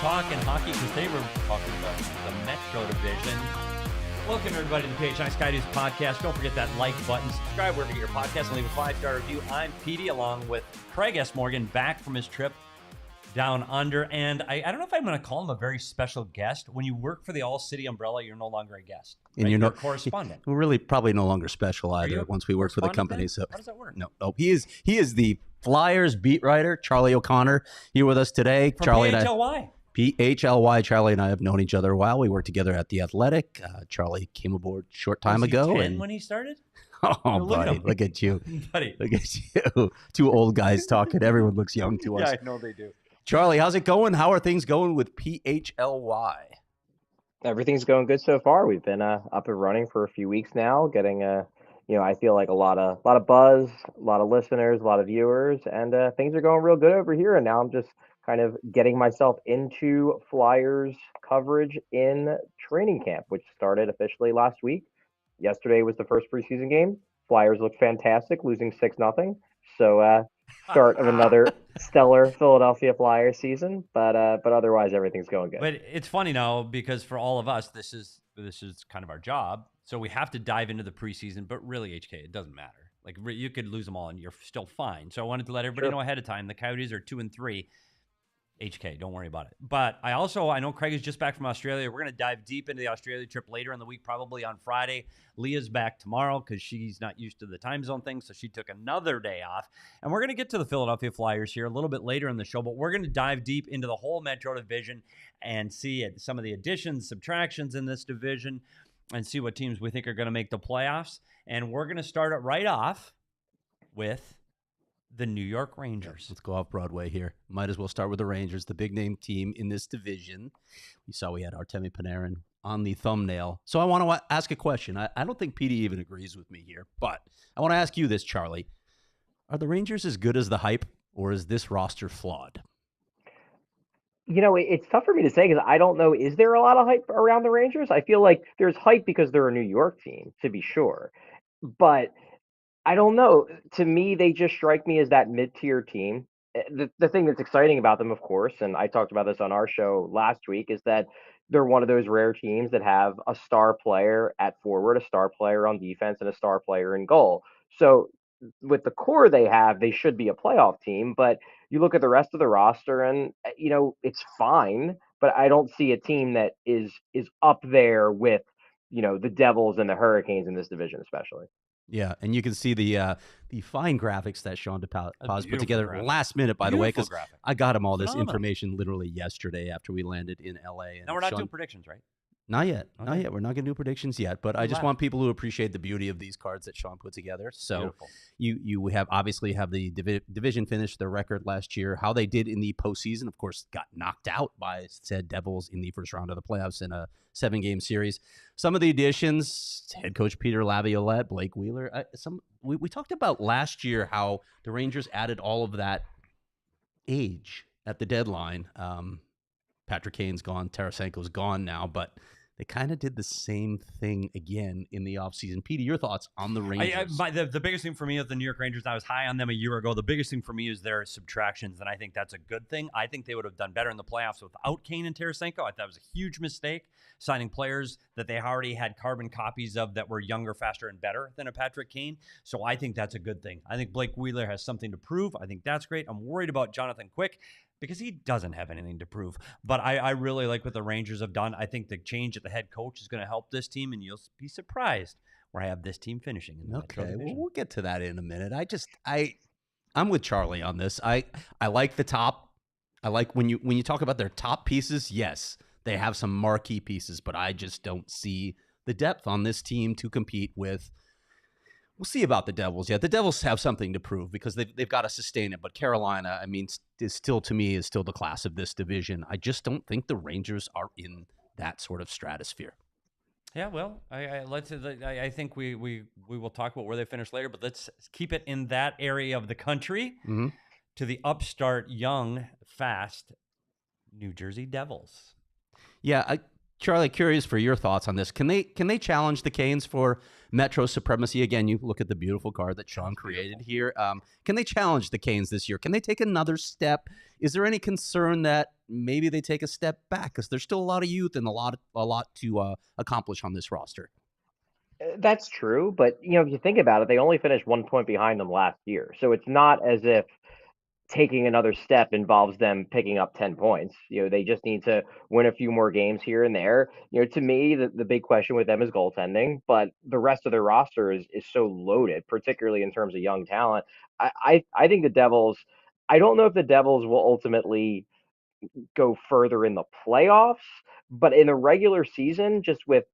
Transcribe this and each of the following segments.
talking hockey because today we're talking about the Metro Division. Welcome, everybody, to the PHNX Sky News podcast. Don't forget that like button, subscribe wherever you get your podcast, and leave a 5-star review. I'm Petey, along with Craig S. Morgan, back from his trip down under. And I don't know if I'm going to call him a very special guest. When you work for the ALLCITY umbrella, you're no longer a guest. Right? And you're a correspondent. We're really probably no longer special either once we work for the company. Then? So how does that work? No, he is the Flyers beat writer, Charlie O'Connor, here with us today. From Charlie PHLY. PHLY. Charlie and I have known each other a while. We worked together at The Athletic. Charlie came aboard a short time ago. 10 when he started? Oh, buddy, look at you. Buddy. Look at you. Two old guys talking. Everyone looks young to us. Yeah, I know they do. Charlie, how's it going? How are things going with PHLY? Everything's going good so far. We've been up and running for a few weeks now, getting I feel like a lot of buzz, a lot of listeners, a lot of viewers, and things are going real good over here. And now I'm just kind of getting myself into Flyers coverage in training camp, which started officially last week. Yesterday was the first preseason game. Flyers looked fantastic, losing 6-0. So start of another stellar Philadelphia Flyers season, but otherwise everything's going good. But it's funny now because for all of us, this is kind of our job. So we have to dive into the preseason, but really, HK, it doesn't matter. Like you could lose them all and you're still fine. So I wanted to let everybody know ahead of time. The Coyotes are 2-3. HK, don't worry about it. But I know Craig is just back from Australia. We're going to dive deep into the Australia trip later in the week, probably on Friday. Leah's back tomorrow because she's not used to the time zone thing, so she took another day off. And we're going to get to the Philadelphia Flyers here a little bit later in the show, but we're going to dive deep into the whole Metro Division and see some of the additions, subtractions in this division, and see what teams we think are going to make the playoffs. And we're going to start it right off with the New York Rangers. Let's go off Broadway here. Might as well start with the Rangers, the big name team in this division. We saw we had Artemi Panarin on the thumbnail. So I want to ask a question. I don't think Petey even agrees with me here, but I want to ask you this, Charlie. Are the Rangers as good as the hype, or is this roster flawed? It's tough for me to say because I don't know. Is there a lot of hype around the Rangers? I feel like there's hype because they're a New York team, to be sure. But I don't know. To me, they just strike me as that mid-tier team. The thing that's exciting about them, of course, and I talked about this on our show last week, is that they're one of those rare teams that have a star player at forward, a star player on defense, and a star player in goal. So with the core they have, they should be a playoff team. But you look at the rest of the roster and, it's fine. But I don't see a team that is up there with, the Devils and the Hurricanes in this division, especially. Yeah, and you can see the fine graphics that Sean DePaz put together last minute, by the way, because I got him all this information literally yesterday after we landed in L.A. And now we're not doing predictions, right? Not yet. Okay. Not yet. We're not going to do predictions yet, but I just want people to appreciate the beauty of these cards that Sean put together. So you have obviously have the division finish, their record last year, how they did in the postseason. Of course, got knocked out by said Devils in the first round of the playoffs in a 7-game series. Some of the additions, head coach Peter Laviolette, Blake Wheeler. We talked about last year how the Rangers added all of that age at the deadline. Patrick Kane's gone, Tarasenko's gone now, but they kind of did the same thing again in the offseason. Petey, your thoughts on the Rangers? The biggest thing for me is the New York Rangers. I was high on them a year ago. The biggest thing for me is their subtractions, and I think that's a good thing. I think they would have done better in the playoffs without Kane and Tarasenko. I thought it was a huge mistake signing players that they already had carbon copies of that were younger, faster, and better than a Patrick Kane. So I think that's a good thing. I think Blake Wheeler has something to prove. I think that's great. I'm worried about Jonathan Quick because he doesn't have anything to prove. But I really like what the Rangers have done. I think the change at the head coach is going to help this team, and you'll be surprised where I have this team finishing in the Metro Division. Well, we'll get to that in a minute. I'm with Charlie on this. I like the top. I like when you talk about their top pieces, yes, they have some marquee pieces, but I just don't see the depth on this team to compete with. We'll see about the Devils. Yeah, the Devils have something to prove because they've got to sustain it. But Carolina, I mean, is still the class of this division. I just don't think the Rangers are in that sort of stratosphere. Yeah, well, I think we will talk about where they finish later, but let's keep it in that area of the country to the upstart, young, fast New Jersey Devils. Yeah, Charlie, curious for your thoughts on this. Can they challenge the Canes for Metro supremacy? Again, you look at the beautiful card that Sean created here. Can they challenge the Canes this year? Can they take another step? Is there any concern that maybe they take a step back because there's still a lot of youth and a lot to accomplish on this roster? That's true, but if you think about it, they only finished 1 point behind them last year, so it's not as if taking another step involves them picking up 10 points. They just need to win a few more games here and there. To me, the big question with them is goaltending, but the rest of their roster is so loaded, particularly in terms of young talent. I think the Devils, I don't know if the Devils will ultimately go further in the playoffs, but in the regular season, just with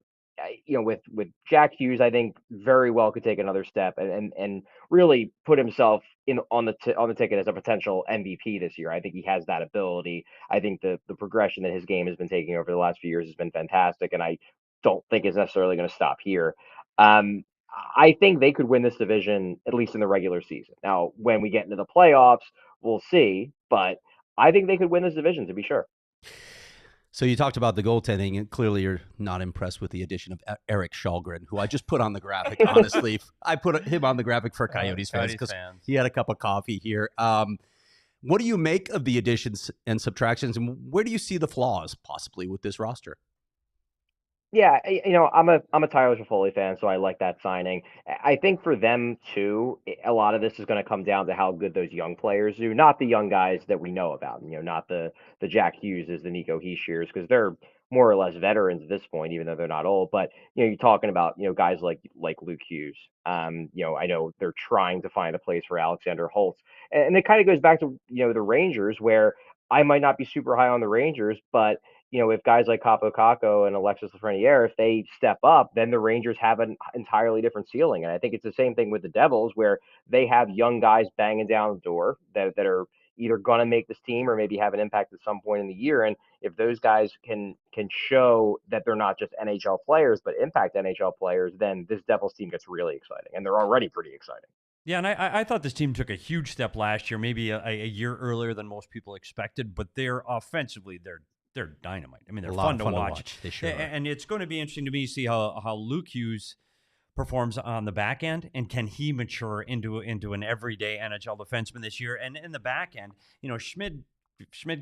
with Jack Hughes, I think very well could take another step and really put himself in on the ticket as a potential MVP this year. I think he has that ability. I think the progression that his game has been taking over the last few years has been fantastic, and I don't think it's necessarily going to stop here. Um, I think they could win this division at least in the regular season. Now, when we get into the playoffs, we'll see, but I think they could win this division to be sure. So you talked about the goaltending, and clearly you're not impressed with the addition of Erik Karlsson, who I just put on the graphic. Honestly, I put him on the graphic for Coyotes fans because he had a cup of coffee here. What do you make of the additions and subtractions, and where do you see the flaws possibly with this roster? Yeah, I'm a Tyler Toffoli fan, so I like that signing. I think for them too, a lot of this is going to come down to how good those young players do, not the young guys that we know about. Not the Jack Hughes, the Nico Hischiers, because they're more or less veterans at this point, even though they're not old. But you're talking about guys like Luke Hughes. I know they're trying to find a place for Alexander Holtz, and it kind of goes back to the Rangers, where I might not be super high on the Rangers, but if guys like Capo Caco and Alexis Lafreniere, if they step up, then the Rangers have an entirely different ceiling. And I think it's the same thing with the Devils, where they have young guys banging down the door that are either going to make this team or maybe have an impact at some point in the year. And if those guys can show that they're not just NHL players, but impact NHL players, then this Devils team gets really exciting. And they're already pretty exciting. Yeah, and I thought this team took a huge step last year, maybe a year earlier than most people expected, but they're offensively, they're dynamite. I mean, they're fun to watch. They sure are. And it's going to be interesting to me to see how Luke Hughes performs on the back end, and can he mature into an everyday NHL defenseman this year? And in the back end, Schmid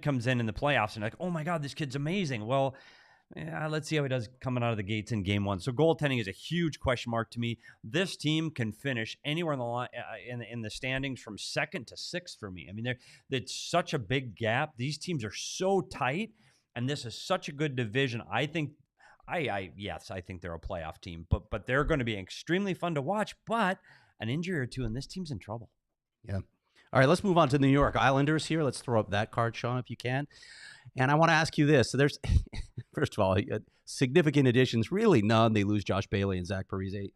comes in the playoffs and like, oh my God, this kid's amazing. Well, yeah, let's see how he does coming out of the gates in game one. So goaltending is a huge question mark to me. This team can finish anywhere in the line, in the standings from second to sixth for me. I mean, it's such a big gap. These teams are so tight, and this is such a good division. I think, yes, I think they're a playoff team, but they're going to be extremely fun to watch. But an injury or two, and this team's in trouble. Yeah. All right, let's move on to the New York Islanders here. Let's throw up that card, Sean, if you can. And I want to ask you this. So there's, first of all, significant additions, really none. They lose Josh Bailey and Zach Parise.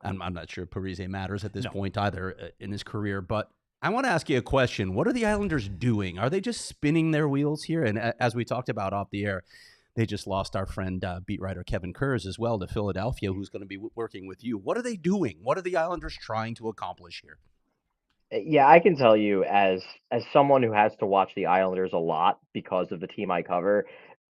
I'm not sure Parise matters at this point either in his career. But I want to ask you a question. What are the Islanders doing? Are they just spinning their wheels here? And as we talked about off the air, they just lost our friend, beat writer Kevin Kurz as well to Philadelphia, who's going to be working with you. What are they doing? What are the Islanders trying to accomplish here? Yeah, I can tell you as someone who has to watch the Islanders a lot because of the team I cover,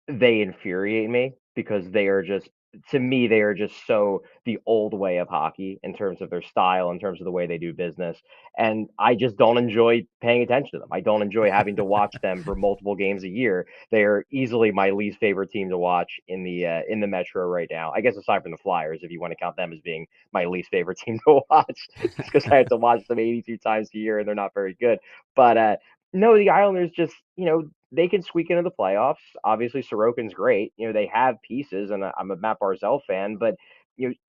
they infuriate me because they are just, to me, they are just so the old way of hockey in terms of their style, in terms of the way they do business. And I just don't enjoy paying attention to them. I don't enjoy having to watch them for multiple games a year. They are easily my least favorite team to watch in the Metro right now. I guess aside from the Flyers, if you want to count them as being my least favorite team to watch, just because I have to watch them 82 times a year and they're not very good. But no, the Islanders just, they can squeak into the playoffs. Obviously, Sorokin's great. They have pieces, and I'm a Matt Barzell fan, but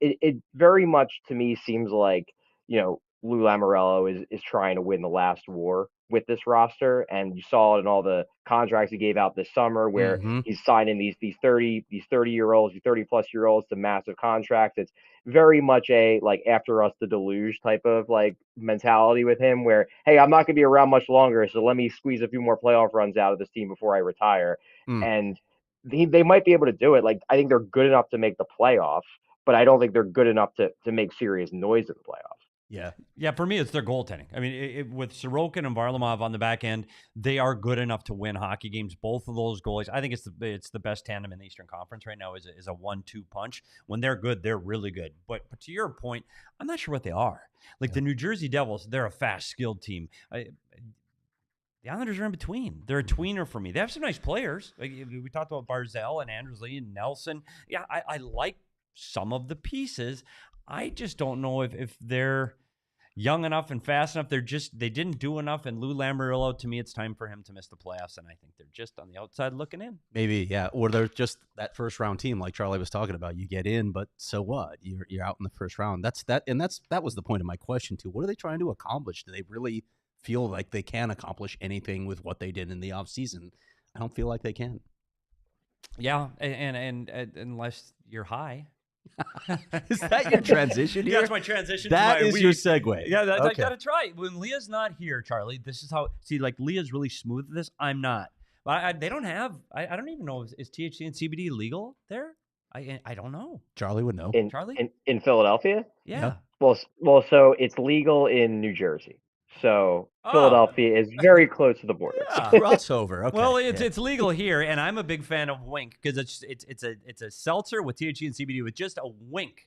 it very much to me seems like Lou Lamoriello is trying to win the last war with this roster, and you saw it in all the contracts he gave out this summer, where he's signing these 30-year-olds, these 30-plus-year-olds to massive contracts. It's very much a like after us the deluge type of like mentality with him, where hey, I'm not going to be around much longer, so let me squeeze a few more playoff runs out of this team before I retire. And they might be able to do it. Like I think they're good enough to make the playoffs, but I don't think they're good enough to make serious noise in the playoffs. Yeah, for me, it's their goaltending. I mean, with Sorokin and Varlamov on the back end, they are good enough to win hockey games. Both of those goalies, I think it's the best tandem in the Eastern Conference right now is a 1-2 punch. When they're good, they're really good. But to your point, I'm not sure what they are. Like the New Jersey Devils, they're a fast, skilled team. The Islanders are in between. They're a tweener for me. They have some nice players. Like, we talked about Barzal and Andrews Lee and Nelson. Yeah, I like some of the pieces. I just don't know if they're young enough and fast enough. They didn't do enough. And Lou Lamoriello, to me, it's time for him to miss the playoffs. And I think they're just on the outside looking in. Maybe, yeah. Or they're just that first round team, like Charlie was talking about. You get in, but so what? You're out in the first round. That was the point of my question too. What are they trying to accomplish? Do they really feel like they can accomplish anything with what they did in the offseason? I don't feel like they can. Yeah, and unless you're high. Is that your transition here? Yeah, that's my transition. That is your segue. Yeah, I gotta try. When Leah's not here, Charlie, this is how. See, like Leah's really smooth at this. I'm not. But they don't have. I don't even know. Is THC and CBD legal there? I don't know. Charlie would know. Charlie in Philadelphia? Yeah. Well, so it's legal in New Jersey. So Philadelphia is very close to the border. Yeah. Crossover. Okay. Well, it's legal here, and I'm a big fan of Wink because it's a seltzer with THC and CBD with just a wink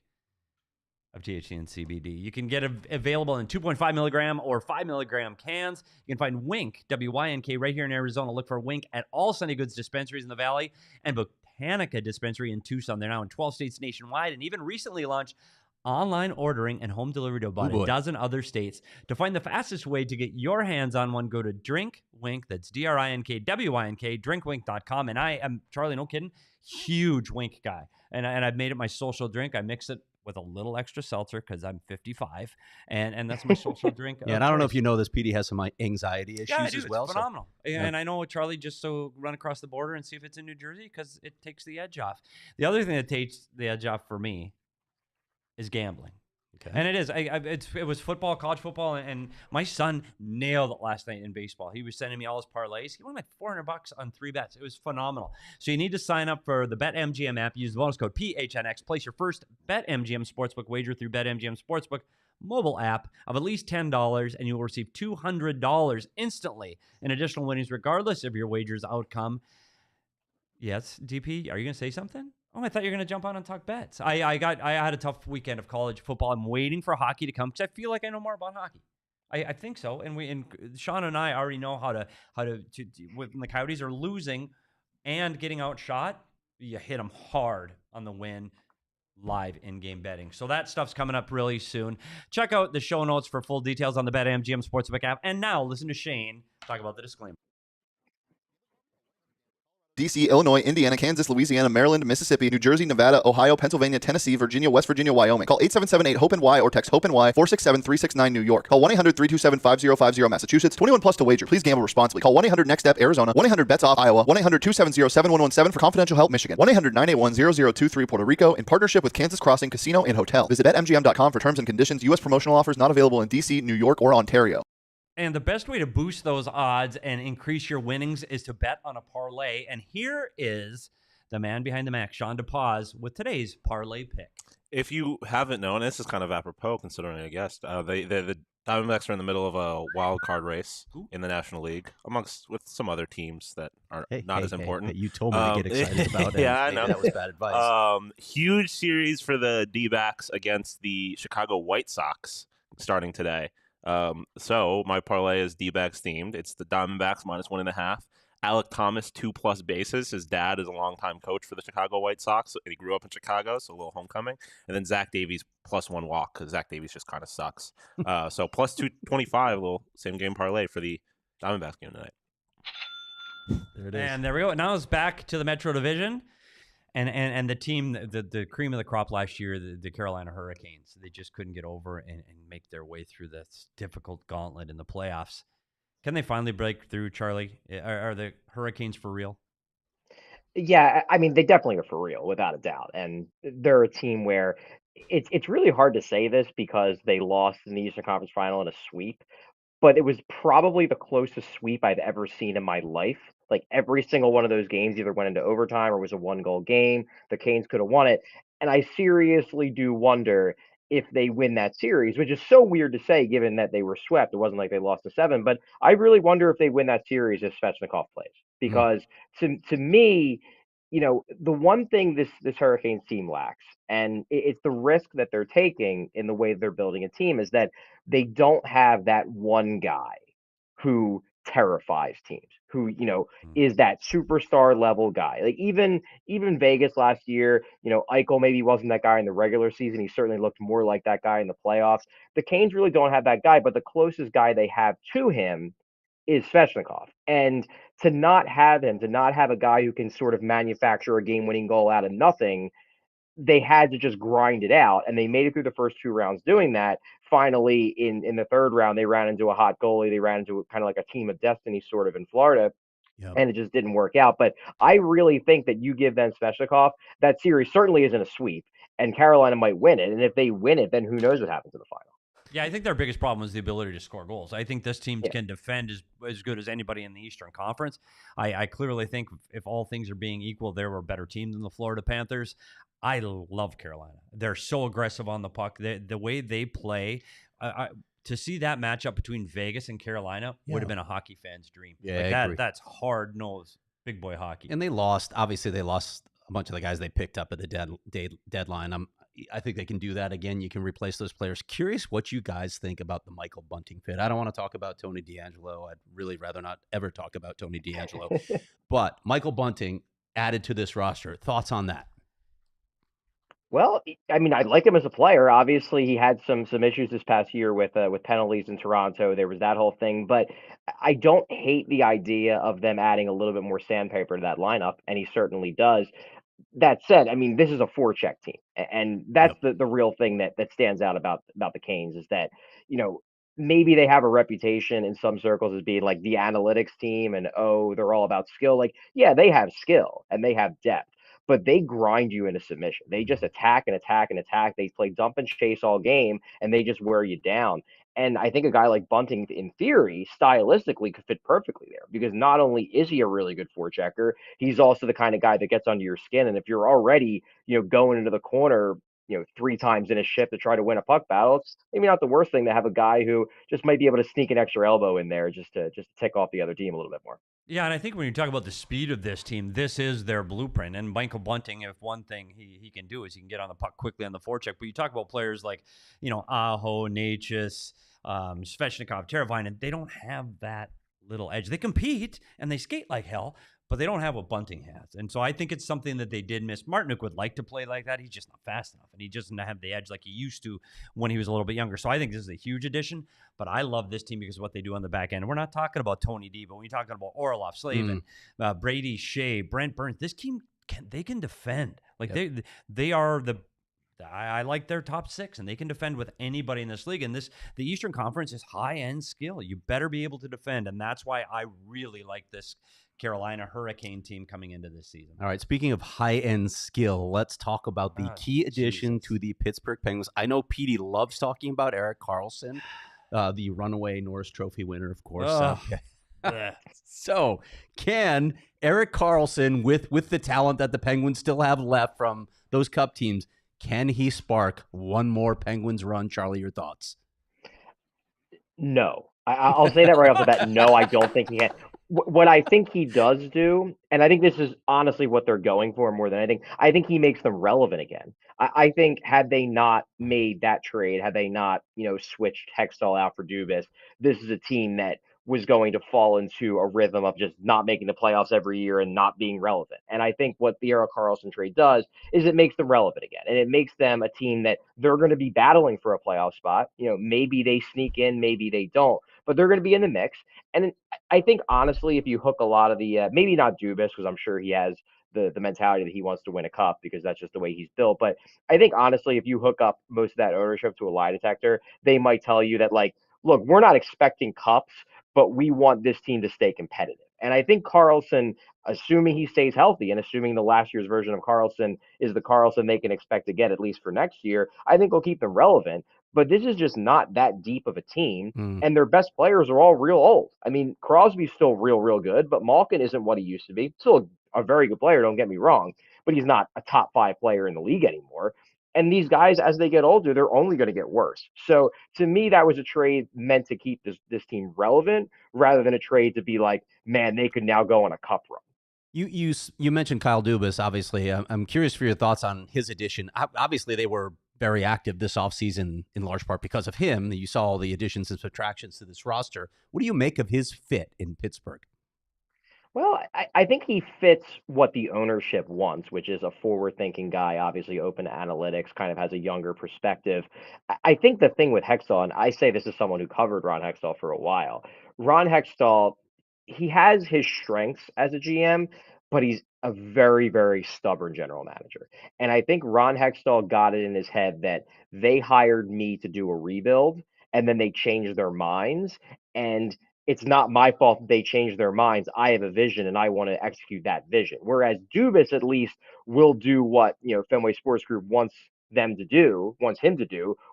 of THC and CBD. You can get it available in 2.5 milligram or 5 milligram cans. You can find Wink, WYNK, right here in Arizona. Look for Wink at all Sunday Goods dispensaries in the Valley and Botanica dispensary in Tucson. They're now in 12 states nationwide and even recently launched online ordering and home delivery to about a dozen other states. To find the fastest way to get your hands on one, go to DrinkWink, that's DRINKWYNK, drinkwink.com. And I am, Charlie, no kidding, huge Wink guy. And I've made it my social drink. I mix it with a little extra seltzer because I'm 55, and that's my social drink. Yeah, and I don't know if you know this, Petey has some anxiety issues as well. It's phenomenal. And I know, Charlie, just so run across the border and see if it's in New Jersey because it takes the edge off. The other thing that takes the edge off for me is gambling. Okay. And it is. It was football, college football, and my son nailed it last night in baseball. He was sending me all his parlays. He won like $400 on 3 bets. It was phenomenal. So you need to sign up for the BetMGM app. Use the bonus code PHNX. Place your first BetMGM Sportsbook wager through BetMGM Sportsbook mobile app of at least $10, and you will receive $200 instantly in additional winnings, regardless of your wager's outcome. Yes, DP, are you going to say something? Oh, I thought you were going to jump on and talk bets. I had a tough weekend of college football. I'm waiting for hockey to come because I feel like I know more about hockey. I think so. And Sean and I already know how to when the Coyotes are losing and getting outshot, you hit them hard on the win live in-game betting. So that stuff's coming up really soon. Check out the show notes for full details on the BetMGM Sportsbook app. And now listen to Shane talk about the disclaimer. D.C., Illinois, Indiana, Kansas, Louisiana, Maryland, Mississippi, New Jersey, Nevada, Ohio, Pennsylvania, Tennessee, Virginia, West Virginia, Wyoming. Call 877-8-HOPENY or text HOPENY 467-369 New York. Call 1-800-327-5050 Massachusetts. 21 plus to wager. Please gamble responsibly. Call 1-800-NEXT-STEP Arizona. 1-800-BETS-OFF Iowa. 1-800-270-7117 for confidential help Michigan. 1-800-981-0023 Puerto Rico in partnership with Kansas Crossing Casino and Hotel. Visit BetMGM.com for terms and conditions. U.S. promotional offers not available in D.C., New York, or Ontario. And the best way to boost those odds and increase your winnings is to bet on a parlay. And here is the man behind the Mac, Sean DePaz, with today's parlay pick. If you haven't known, this is kind of apropos considering I guessed. The Diamondbacks are in the middle of a wild card race in the National League, with some other teams that are not as important. You told me to get excited about it. Yeah, I know. That was bad advice. Huge series for the D-backs against the Chicago White Sox starting today. So my parlay is D-backs themed. It's the Diamondbacks -1.5. Alec Thomas 2+ bases. His dad is a longtime coach for the Chicago White Sox, and he grew up in Chicago, so a little homecoming. And then Zach Davies +1 walk because Zach Davies just kind of sucks. So +225, a little same game parlay for the Diamondbacks game tonight. There it is. And there we go. Now it's back to the Metro Division. And the team, the cream of the crop last year, the Carolina Hurricanes, they just couldn't get over and make their way through this difficult gauntlet in the playoffs. Can they finally break through, Charlie? Are the Hurricanes for real? Yeah, I mean, they definitely are for real, without a doubt. And they're a team where it's really hard to say this because they lost in the Eastern Conference Final in a sweep, but it was probably the closest sweep I've ever seen in my life. Like every single one of those games either went into overtime or was a 1-goal game. The Canes could have won it. And I seriously do wonder if they win that series, which is so weird to say given that they were swept. It wasn't like they lost to 7, but I really wonder if they win that series if Svechnikov plays. Because to me, the one thing this Hurricanes team lacks, and it's the risk that they're taking in the way they're building a team, is that they don't have that one guy who terrifies teams, who is that superstar level guy. Like even Vegas last year, Eichel maybe wasn't that guy in the regular season. He certainly looked more like that guy in the playoffs. The Canes really don't have that guy, but the closest guy they have to him is Svechnikov. And to not have him, to not have a guy who can sort of manufacture a game-winning goal out of nothing, they had to just grind it out, and they made it through the first 2 rounds doing that. Finally, in the third round, they ran into a hot goalie. They ran into kind of like a team of destiny sort of in Florida. Yep. And it just didn't work out. But I really think that you give them Svechnikov, that series certainly isn't a sweep, and Carolina might win it. And if they win it, then who knows what happens in the final. Yeah, I think their biggest problem is the ability to score goals. I think this team can defend as good as anybody in the Eastern Conference. I clearly think if all things are being equal, they were a better team than the Florida Panthers. I love Carolina. They're so aggressive on the puck. The way they play, to see that matchup between Vegas and Carolina would have been a hockey fan's dream. Yeah, that's hard-nosed big boy hockey. And they lost. Obviously, they lost a bunch of the guys they picked up at the deadline. I think they can do that again. You can replace those players. Curious what you guys think about the Michael Bunting fit. I don't want to talk about Tony DeAngelo. I'd really rather not ever talk about Tony DeAngelo. But Michael Bunting added to this roster. Thoughts on that? Well, I mean, I like him as a player. Obviously, he had some issues this past year with penalties in Toronto. There was that whole thing, but I don't hate the idea of them adding a little bit more sandpaper to that lineup, and he certainly does. That said, I mean, this is a forecheck team, and that's the real thing that stands out about the Canes is that maybe they have a reputation in some circles as being like the analytics team, and they're all about skill. Like, yeah, they have skill and they have depth, but they grind you into submission. They just attack and attack and attack. They play dump and chase all game, and they just wear you down. And I think a guy like Bunting, in theory, stylistically could fit perfectly there because not only is he a really good forechecker, he's also the kind of guy that gets under your skin. And if you're already, going into the corner, 3 times in a shift to try to win a puck battle, it's maybe not the worst thing to have a guy who just might be able to sneak an extra elbow in there just to tick off the other team a little bit more. Yeah, and I think when you talk about the speed of this team, this is their blueprint. And Michael Bunting, if one thing he can do is he can get on the puck quickly on the forecheck. But you talk about players like, Aho, Natchez, Svechnikov, Teravainen, they don't have that little edge. They compete and they skate like hell, but they don't have what Bunting has. And so I think it's something that they did miss. Martinook would like to play like that. He's just not fast enough, and he doesn't have the edge like he used to when he was a little bit younger. So I think this is a huge addition, but I love this team because of what they do on the back end. We're not talking about Tony D, but when you're talking about Orlov, Slavin, Brady, Shea, Brent Burns, this team, they can defend. Like they are I like their top 6, and they can defend with anybody in this league. And the Eastern Conference is high-end skill. You better be able to defend, and that's why I really like this Carolina Hurricane team coming into this season. All right, speaking of high-end skill, let's talk about the key addition to the Pittsburgh Penguins. I know Petey loves talking about Erik Karlsson, the runaway Norris Trophy winner, of course. So, can Erik Karlsson, with the talent that the Penguins still have left from those Cup teams, can he spark one more Penguins run? Charlie, your thoughts? No. I'll say that right off the bat. No, I don't think he can. What I think he does do, and I think this is honestly what they're going for more than anything, I think he makes them relevant again. I think had they not made that trade, had they not, switched Hextall out for Dubas, this is a team that was going to fall into a rhythm of just not making the playoffs every year and not being relevant. And I think what the Erik Karlsson trade does is it makes them relevant again. And it makes them a team that they're going to be battling for a playoff spot. Maybe they sneak in, maybe they don't, but they're going to be in the mix. And I think, honestly, if you hook a lot of the, maybe not Dubas, because I'm sure he has the mentality that he wants to win a cup because that's just the way he's built. But I think, honestly, if you hook up most of that ownership to a lie detector, they might tell you that, like, look, we're not expecting cups, but we want this team to stay competitive. And I think Karlsson, assuming he stays healthy and assuming the last year's version of Karlsson is the Karlsson they can expect to get at least for next year, I think will keep them relevant. But this is just not that deep of a team, and their best players are all real old. I mean, Crosby's still real good, but Malkin isn't what he used to be. Still a very good player, don't get me wrong, but he's not a top 5 player in the league anymore. And these guys, as they get older, they're only going to get worse. So to me, that was a trade meant to keep this team relevant rather than a trade to be like, man, they could now go on a cup run. You mentioned Kyle Dubas, obviously. I'm curious for your thoughts on his addition. Obviously, they were very active this offseason in large part because of him. You saw all the additions and subtractions to this roster. What do you make of his fit in Pittsburgh? Well, I think he fits what the ownership wants, which is a forward-thinking guy, obviously open to analytics, kind of has a younger perspective. I think the thing with Hextall, and I say this as someone who covered Ron Hextall for a while, Ron Hextall, he has his strengths as a GM, but he's a very, very stubborn general manager. And I think Ron Hextall got it in his head that they hired me to do a rebuild, and then they changed their minds. And it's not my fault that they changed their minds. I have a vision and I want to execute that vision. Whereas Dubas at least will do what, Fenway Sports Group wants him to do,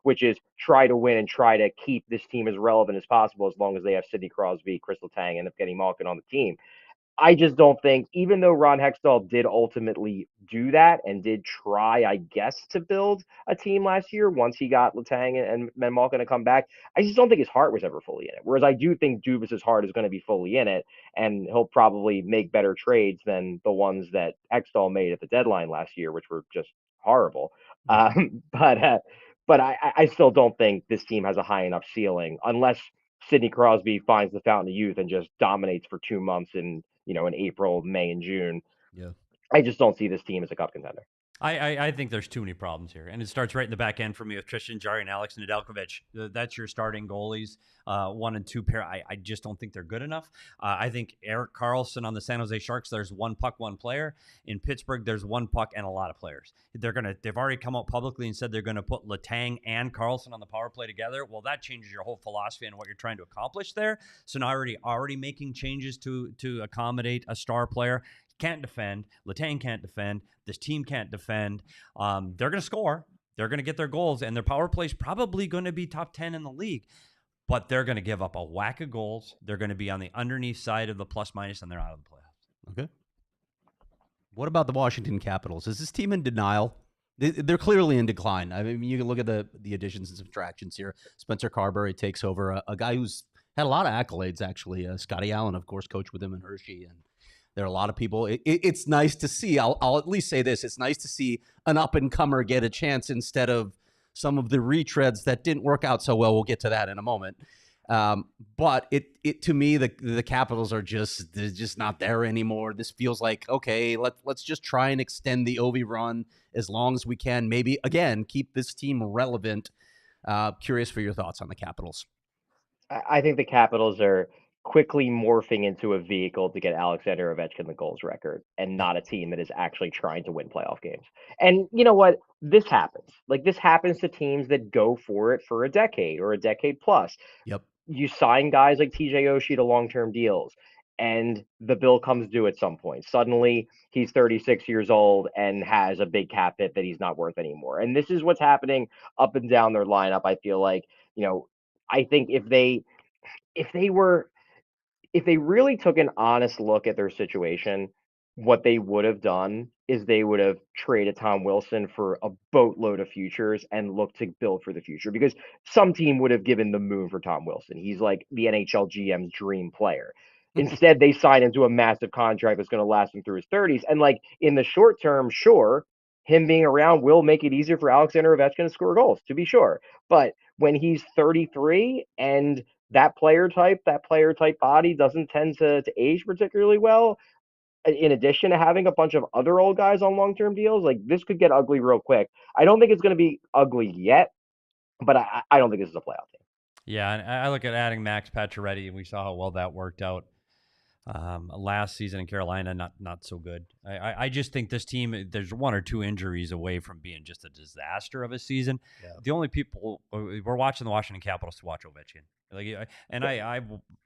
which is try to win and try to keep this team as relevant as possible as long as they have Sidney Crosby, Crystal Tang, and Evgeny Malkin on the team. I just don't think, even though Ron Hextall did ultimately do that and did try, I guess, to build a team last year once he got Letang and Malkin to come back, I just don't think his heart was ever fully in it. Whereas I do think Dubas's heart is going to be fully in it, and he'll probably make better trades than the ones that Hextall made at the deadline last year, which were just horrible. But I still don't think this team has a high enough ceiling unless Sidney Crosby finds the fountain of youth and just dominates for 2 months in April, May, and June. Yeah. I just don't see this team as a cup contender. I think there's too many problems here. And it starts right in the back end for me with Tristan Jarry and Alex Nedeljkovic. That's your starting goalies, 1 and 2 pair. I just don't think they're good enough. I think Erik Karlsson on the San Jose Sharks, there's 1 puck, 1 player. In Pittsburgh, there's 1 puck and a lot of players. They've already come out publicly and said they're going to put Letang and Karlsson on the power play together. Well, that changes your whole philosophy and what you're trying to accomplish there. So now already making changes to accommodate a star player. Can't defend. Letang can't defend. This team can't defend. They're going to score. They're going to get their goals, and their power play is probably going to be top 10 in the league. But they're going to give up a whack of goals. They're going to be on the underneath side of the plus-minus, and they're out of the playoffs. Okay. What about the Washington Capitals? Is this team in denial? They're clearly in decline. I mean, you can look at the additions and subtractions here. Spencer Carberry takes over, a guy who's had a lot of accolades, actually. Scotty Allen, of course, coached with him in Hershey, and there are a lot of people. It's nice to see. I'll at least say this. It's nice to see an up-and-comer get a chance instead of some of the retreads that didn't work out so well. We'll get to that in a moment. But to me, the Capitals are just not there anymore. This feels like, okay, let's just try and extend the Ovi run as long as we can. Maybe, again, keep this team relevant. Curious for your thoughts on the Capitals. I think the Capitals are quickly morphing into a vehicle to get Alexander Ovechkin the goals record and not a team that is actually trying to win playoff games. And you know what? This happens. Like, this happens to teams that go for it for a decade or a decade plus. Yep. You sign guys like TJ Oshie to long-term deals, and the bill comes due at some point. Suddenly, he's 36 years old and has a big cap hit that he's not worth anymore. And this is what's happening up and down their lineup. I feel like, I think if they really took an honest look at their situation, what they would have done is they would have traded Tom Wilson for a boatload of futures and looked to build for the future, because some team would have given the moon for Tom Wilson. He's like the NHL GM's dream player. Instead, they signed him to a massive contract that's going to last him through his 30s. And like, in the short term, sure, him being around will make it easier for Alexander Ovechkin to score goals, to be sure. But when he's 33 and that player type body doesn't tend to age particularly well, in addition to having a bunch of other old guys on long-term deals, like, this could get ugly real quick. I don't think it's going to be ugly yet, but I don't think this is a playoff team. Yeah, and I look at adding Max Pacioretty, and we saw how well that worked out last season in Carolina. Not so good. I just think this team, there's 1 or 2 injuries away from being just a disaster of a season. Yeah. The only people we're watching the Washington Capitals to watch Ovechkin.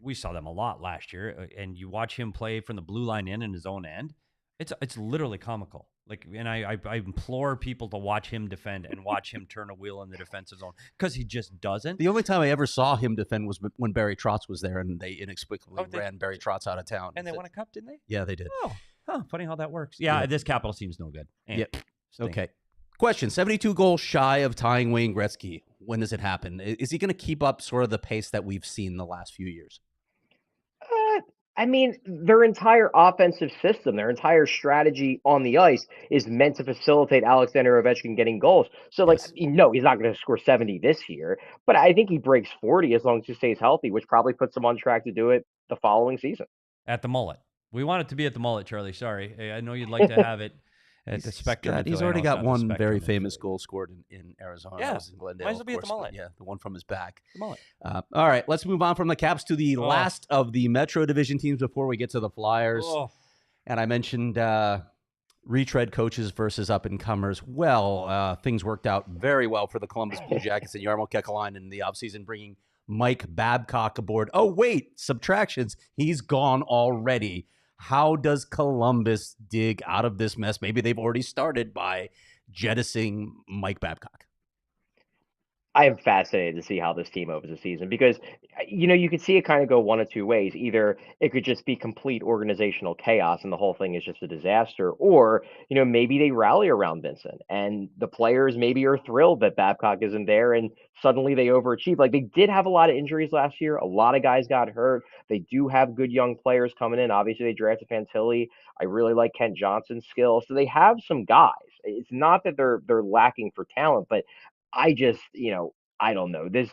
We saw them a lot last year, and you watch him play from the blue line in his own end. It's literally comical. And I implore people to watch him defend and watch him turn a wheel in the defensive zone, because he just doesn't. The only time I ever saw him defend was when Barry Trotz was there, and they inexplicably ran Barry Trotz out of town. And they won a cup, didn't they? Yeah, they did. Oh, funny how that works. Yeah, this Capitals team's no good. Yeah. Okay. Question, 72 goals shy of tying Wayne Gretzky. When does it happen? Is he going to keep up sort of the pace that we've seen the last few years? I mean, their entire offensive system, their entire strategy on the ice is meant to facilitate Alexander Ovechkin getting goals. So, like, Yes. no, he's not going to score 70 this year, but I think he breaks 40 as long as he stays healthy, which probably puts him on track to do it the following season. At the mullet. We want it to be at the mullet, Charlie. Sorry. I know you'd like to have it at the Spectrum. He's already got one very famous goal scored in Arizona. Yeah, in Glendale, might as well be at the mullet. Yeah, the one from his back. The mullet. All right, let's move on from the Caps to the last of the Metro Division teams before we get to the Flyers. And I mentioned retread coaches versus up-and-comers. Well, things worked out very well for the Columbus Blue Jackets and Jarmo Kekalainen in the offseason, bringing Mike Babcock aboard. Oh, wait, subtractions. He's gone already. How does Columbus dig out of this mess? Maybe they've already started by jettisoning Mike Babcock. I am fascinated to see how this team opens the season because, you could see it kind of go one of two ways. Either it could just be complete organizational chaos and the whole thing is just a disaster, or, maybe they rally around Vincent and the players maybe are thrilled that Babcock isn't there and suddenly they overachieve. Like, they did have a lot of injuries last year. A lot of guys got hurt. They do have good young players coming in. Obviously, they drafted Fantilli. I really like Kent Johnson's skill. So they have some guys. It's not that they're lacking for talent, but I just, I don't know. This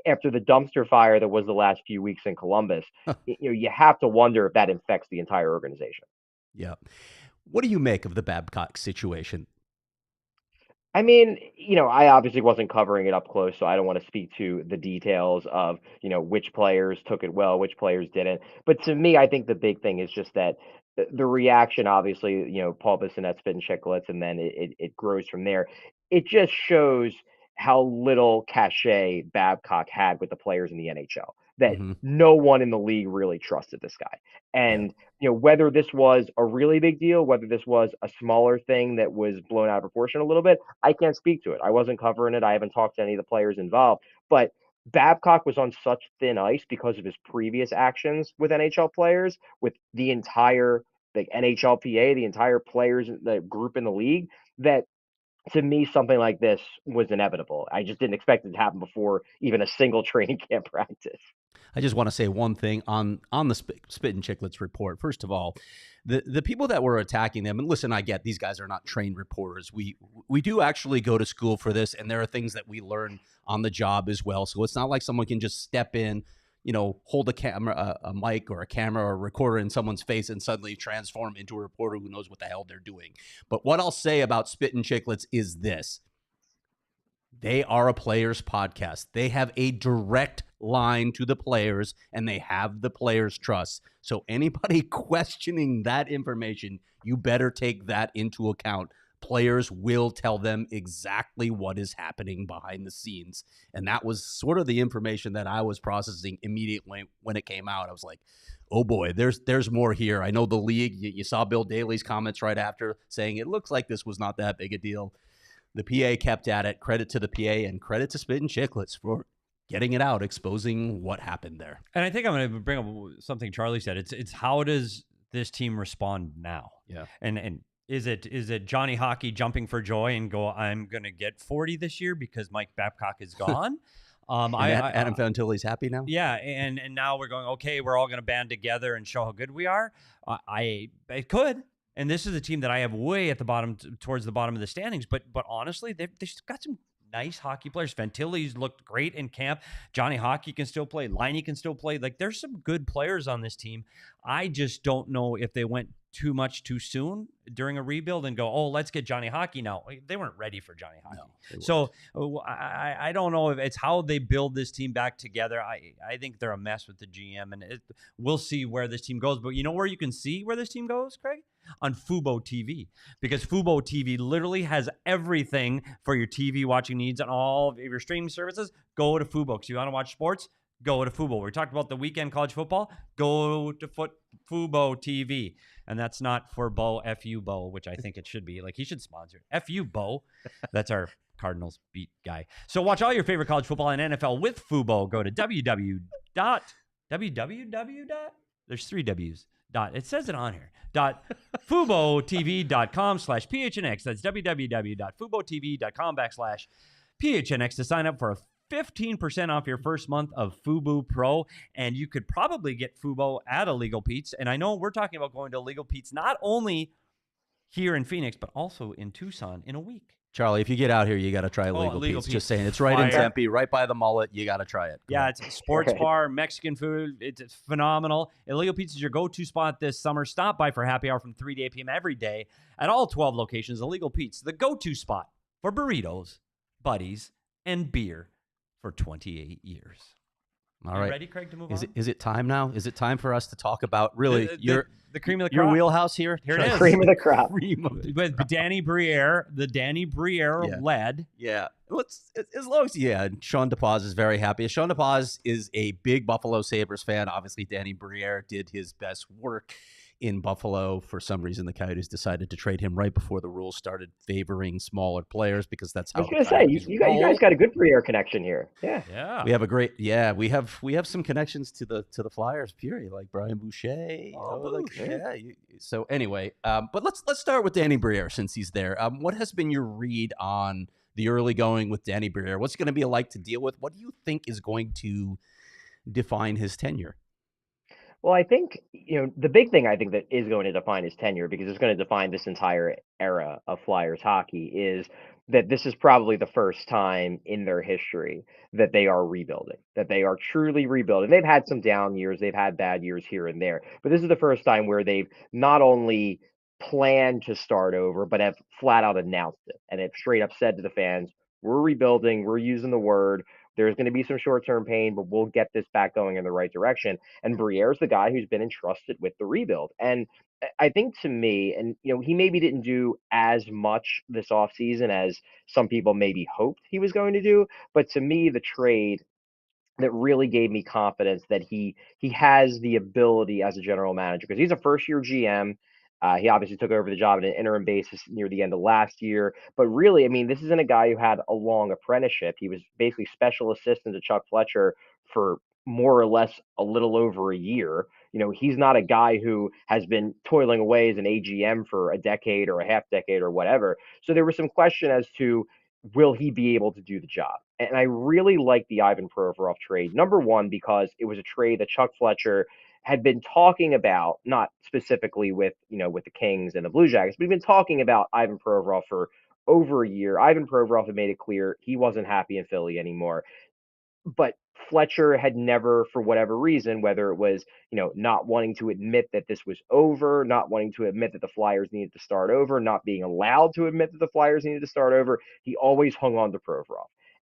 after the dumpster fire that was the last few weeks in Columbus, you have to wonder if that infects the entire organization. Yeah. What do you make of the Babcock situation? I mean, I obviously wasn't covering it up close, so I don't want to speak to the details of, which players took it well, which players didn't. But to me, I think the big thing is just that the reaction, obviously, Paul Bissonnette, Spit and Chicklets, and then it grows from there. It just shows how little cachet Babcock had with the players in the NHL, that no one in the league really trusted this guy. And, whether this was a really big deal, whether this was a smaller thing that was blown out of proportion a little bit, I can't speak to it. I wasn't covering it. I haven't talked to any of the players involved. But Babcock was on such thin ice because of his previous actions with NHL players, with the entire NHLPA, the entire players, the group in the league, that to me, something like this was inevitable. I just didn't expect it to happen before even a single training camp practice. I just want to say one thing on the Spit and Chicklets report. First of all, the people that were attacking them, and listen, I get these guys are not trained reporters. We do actually go to school for this, and there are things that we learn on the job as well. So it's not like someone can just step in, hold a camera, a mic or a camera or a recorder in someone's face and suddenly transform into a reporter who knows what the hell they're doing. But what I'll say about Spit and Chicklets is this. They are a players' podcast. They have a direct line to the players, and they have the players' trust. So anybody questioning that information, you better take that into account. Players will tell them exactly what is happening behind the scenes. And that was sort of the information that I was processing immediately when it came out. I was like, oh boy, there's more here. I know the league, you saw Bill Daly's comments right after saying it looks like this was not that big a deal. The PA kept at it. Credit to the PA and credit to Spit and Chicklets for getting it out, exposing what happened there. And I think I'm going to bring up something Charlie said. It's how does this team respond now? Yeah. And is it Johnny Hockey jumping for joy and go, I'm going to get 40 this year because Mike Babcock is gone? Adam Fantilli's happy now? Yeah, and now we're going, okay, we're all going to band together and show how good we are. It could. And this is a team that I have way at the bottom, towards the bottom of the standings. But honestly, they've got some nice hockey players. Fantilli's looked great in camp. Johnny Hockey can still play. Liney can still play. Like, there's some good players on this team. I just don't know if they went too much too soon during a rebuild and go, oh, let's get Johnny Hockey now. They weren't ready for Johnny Hockey. No, so I don't know if it's how they build this team back together. I think they're a mess with the GM, and we'll see where this team goes. But you know where you can see where this team goes, Craig? On Fubo TV, because Fubo TV literally has everything for your TV watching needs on all of your streaming services. Go to Fubo. Because you want to watch sports, go to Fubo. We talked about the weekend college football. Go to Fubo TV. And that's not for Bo, F-U Bo, which I think it should be. Like, he should sponsor it. F-U Bo. That's our Cardinals beat guy. So watch all your favorite college football and NFL with Fubo. Go to www. There's 3 W's. It says it on here. FuboTV.com/PHNX. That's www.FuboTV.com/PHNX to sign up for a 15% off your first month of Fubo Pro. And you could probably get Fubo at a Legal Pete's. And I know we're talking about going to Legal Pete's not only here in Phoenix, but also in Tucson in a week. Charlie, if you get out here, you got to try Legal Pete's. Just saying. It's right in Tempe, right by the mullet. You got to try it. Yeah, it's a sports bar, Mexican food. It's phenomenal. And Legal Pete's is your go-to spot this summer. Stop by for happy hour from 3 to 8 p.m. every day at all 12 locations. The Legal Pete's, the go-to spot for burritos, buddies, and beer for 28 years. All right. Ready, Craig, to move on? Is it time now? Is it time for us to talk about really the cream of the crop? Your wheelhouse here? Here it is. Cream of the crop. With Danny Briere, the Danny Briere led. Yeah. As long as, Sean DePaz is very happy. Sean DePaz is a big Buffalo Sabres fan. Obviously, Danny Briere did his best work in Buffalo. For some reason, the Coyotes decided to trade him right before the rules started favoring smaller players because that's how. I was going to say you guys got a good Briere connection here. Yeah. We have a great we have some connections to the Flyers. Period, like Brian Boucher. So anyway, but let's start with Danny Briere since he's there. What has been your read on the early going with Danny Briere? What's it going to be like to deal with? What do you think is going to define his tenure? Well, I think, the big thing I think that is going to define his tenure, because it's going to define this entire era of Flyers hockey, is that this is probably the first time in their history that they are rebuilding, that they are truly rebuilding. They've had some down years, they've had bad years here and there, but this is the first time where they've not only planned to start over, but have flat out announced it and have straight up said to the fans, we're rebuilding, we're using the word. There's going to be some short-term pain, but we'll get this back going in the right direction. And Briere's the guy who's been entrusted with the rebuild. And I think to me, and he maybe didn't do as much this offseason as some people maybe hoped he was going to do, but to me, the trade that really gave me confidence that he has the ability as a general manager, because he's a first-year GM. He obviously took over the job on an interim basis near the end of last year. But really, I mean, this isn't a guy who had a long apprenticeship. He was basically special assistant to Chuck Fletcher for more or less a little over a year. He's not a guy who has been toiling away as an AGM for a decade or a half decade or whatever. So there was some question as to, will he be able to do the job? And I really like the Ivan Provorov trade. Number one, because it was a trade that Chuck Fletcher had been talking about, not specifically with the Kings and the Blue Jackets, but he'd been talking about Ivan Provorov for over a year. Ivan Provorov had made it clear he wasn't happy in Philly anymore. But Fletcher had never, for whatever reason, whether it was, not wanting to admit that this was over, not wanting to admit that the Flyers needed to start over, not being allowed to admit that the Flyers needed to start over, he always hung on to Provorov.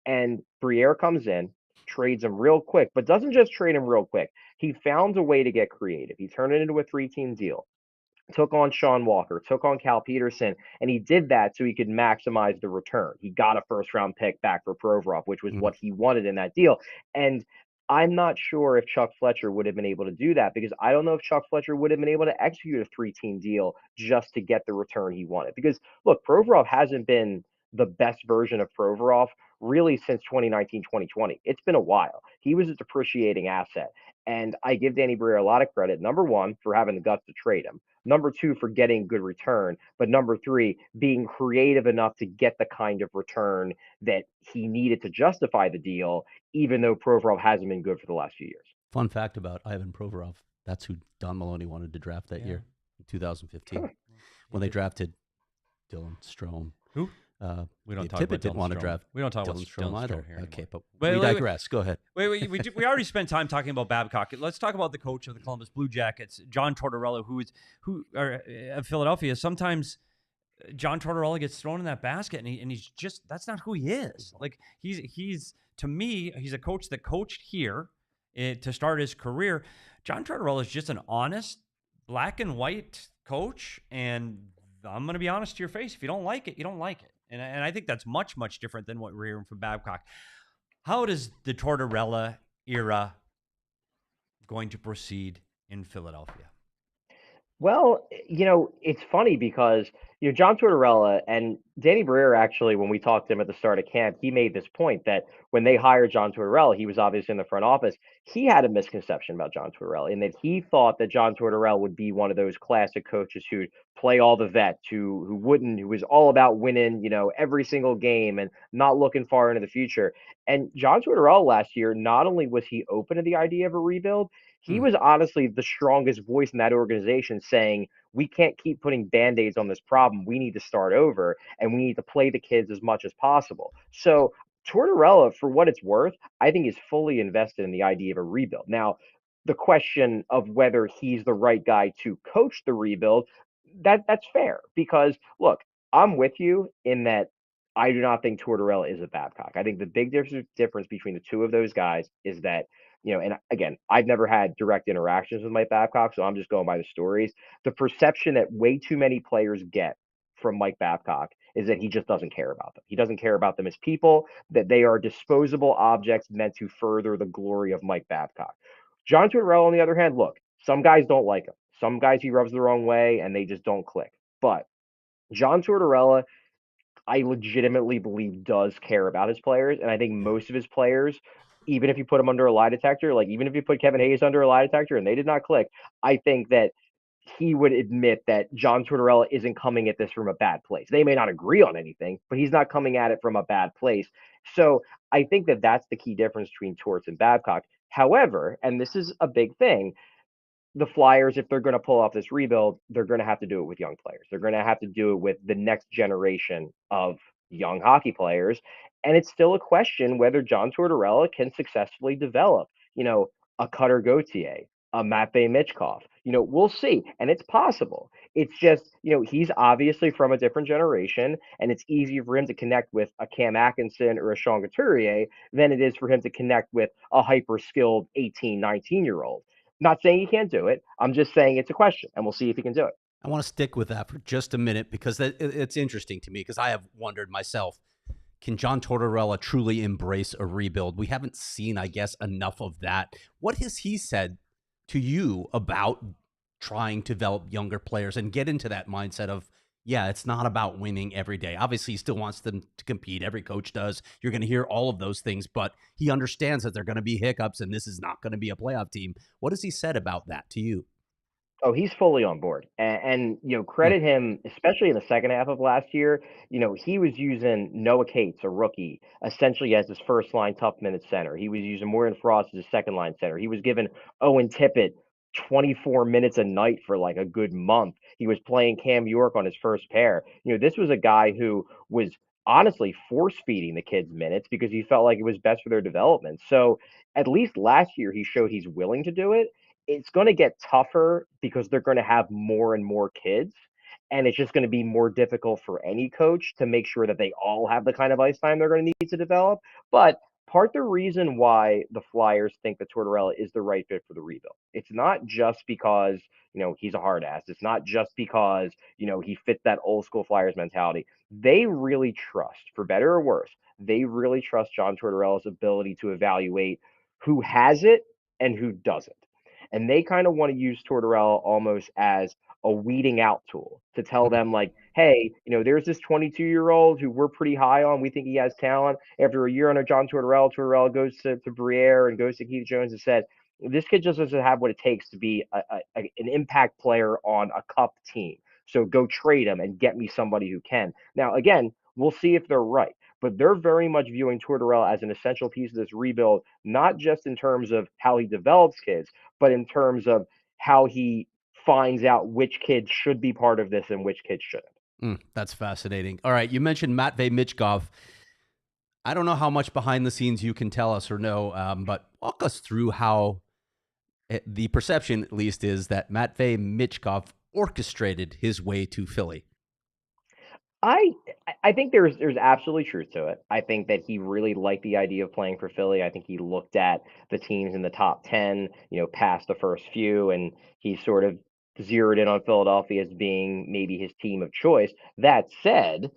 And Briere comes in, trades him real quick, but doesn't just trade him real quick. He found a way to get creative. He turned it into a 3-team deal. Took on Sean Walker, took on Cal Peterson, and he did that so he could maximize the return. He got a first-round pick back for Provorov, which was what he wanted in that deal. And I'm not sure if Chuck Fletcher would have been able to do that, because I don't know if Chuck Fletcher would have been able to execute a 3-team deal just to get the return he wanted. Because, look, Provorov hasn't been the best version of Provorov really since 2019-2020. It's been a while. He was a depreciating asset. And I give Danny Briere a lot of credit, number one, for having the guts to trade him. Number two, for getting good return. But number three, being creative enough to get the kind of return that he needed to justify the deal, even though Provorov hasn't been good for the last few years. Fun fact about Ivan Provorov, that's who Don Maloney wanted to draft that year, in 2015, when they drafted Dylan Strome. Who? We don't talk Tippett about didn't want to draft. We don't talk about Dylan Strome either. Here okay, anymore. but we digress. Go ahead. We already spent time talking about Babcock. Let's talk about the coach of the Columbus Blue Jackets, John Tortorella, of Philadelphia. Sometimes John Tortorella gets thrown in that basket, and he's just, that's not who he is. Like he's to me, he's a coach that coached here to start his career. John Tortorella is just an honest, black and white coach, and I'm going to be honest to your face. If you don't like it, you don't like it. And I think that's much, much different than what we're hearing from Babcock. How does the Tortorella era going to proceed in Philadelphia? Well, it's funny because John Tortorella and Danny Briere actually, when we talked to him at the start of camp, he made this point that when they hired John Tortorella, he was obviously in the front office. He had a misconception about John Tortorella in that he thought that John Tortorella would be one of those classic coaches who'd play all the vets, who was all about winning, every single game and not looking far into the future. And John Tortorella last year, not only was he open to the idea of a rebuild, he was honestly the strongest voice in that organization saying, we can't keep putting band-aids on this problem. We need to start over and we need to play the kids as much as possible. So Tortorella, for what it's worth, I think is fully invested in the idea of a rebuild. Now, the question of whether he's the right guy to coach the rebuild, that's fair because look, I'm with you in that I do not think Tortorella is a Babcock. I think the big difference between the two of those guys is that and again, I've never had direct interactions with Mike Babcock, so I'm just going by the stories. The perception that way too many players get from Mike Babcock is that he just doesn't care about them. He doesn't care about them as people, that they are disposable objects meant to further the glory of Mike Babcock. John Tortorella, on the other hand, look, some guys don't like him. Some guys he rubs the wrong way and they just don't click. But John Tortorella, I legitimately believe does care about his players. And I think most of his players, even if you put them under a lie detector, like even if you put Kevin Hayes under a lie detector and they did not click, I think that he would admit that John Tortorella isn't coming at this from a bad place. They may not agree on anything, but he's not coming at it from a bad place. So I think that that's the key difference between Torts and Babcock. However, and this is a big thing, the Flyers, if they're going to pull off this rebuild, they're going to have to do it with young players. They're going to have to do it with the next generation of young hockey players. And it's still a question whether John Tortorella can successfully develop, a Cutter Gauthier, a Matvei Michkov. We'll see. And it's possible. It's just, he's obviously from a different generation, and it's easier for him to connect with a Cam Atkinson or a Sean Couturier than it is for him to connect with a hyper skilled 18, 19-year-old. Not saying he can't do it. I'm just saying it's a question, and we'll see if he can do it. I want to stick with that for just a minute because it's interesting to me because I have wondered myself, can John Tortorella truly embrace a rebuild? We haven't seen, I guess, enough of that. What has he said to you about trying to develop younger players and get into that mindset of, yeah, it's not about winning every day. Obviously, he still wants them to compete. Every coach does. You're going to hear all of those things, but he understands that there are going to be hiccups and this is not going to be a playoff team. What has he said about that to you? Oh, he's fully on board. And credit him, especially in the second half of last year. He was using Noah Cates, a rookie, essentially as his first line tough minute center. He was using Morgan Frost as his second line center. He was giving Owen Tippett 24 minutes a night for like a good month. He was playing Cam York on his first pair. This was a guy who was honestly force feeding the kids minutes because he felt like it was best for their development. So at least last year, he showed he's willing to do it. It's going to get tougher because they're going to have more and more kids. And it's just going to be more difficult for any coach to make sure that they all have the kind of ice time they're going to need to develop. But part the reason why the Flyers think that Tortorella is the right fit for the rebuild. It's not just because, he's a hard ass. It's not just because, he fits that old school Flyers mentality. They really trust, for better or worse, they really trust John Tortorella's ability to evaluate who has it and who doesn't. And they kind of want to use Tortorella almost as a weeding out tool to tell them, like, hey, there's this 22-year-old who we're pretty high on. We think he has talent. After a year under John Tortorella, Tortorella goes to Briere and goes to Keith Jones and said, this kid just doesn't have what it takes to be an impact player on a cup team. So go trade him and get me somebody who can. Now, again, we'll see if they're right. But they're very much viewing Tortorella as an essential piece of this rebuild, not just in terms of how he develops kids, but in terms of how he finds out which kids should be part of this and which kids shouldn't. That's fascinating. All right, you mentioned Matvei Michkov. I don't know how much behind the scenes you can tell us or know, but walk us through how the perception, at least, is that Matvei Michkov orchestrated his way to Philly. I think there's absolutely truth to it. I think that he really liked the idea of playing for Philly. I think he looked at the teams in the top 10, past the first few, and he sort of zeroed in on Philadelphia as being maybe his team of choice. That said,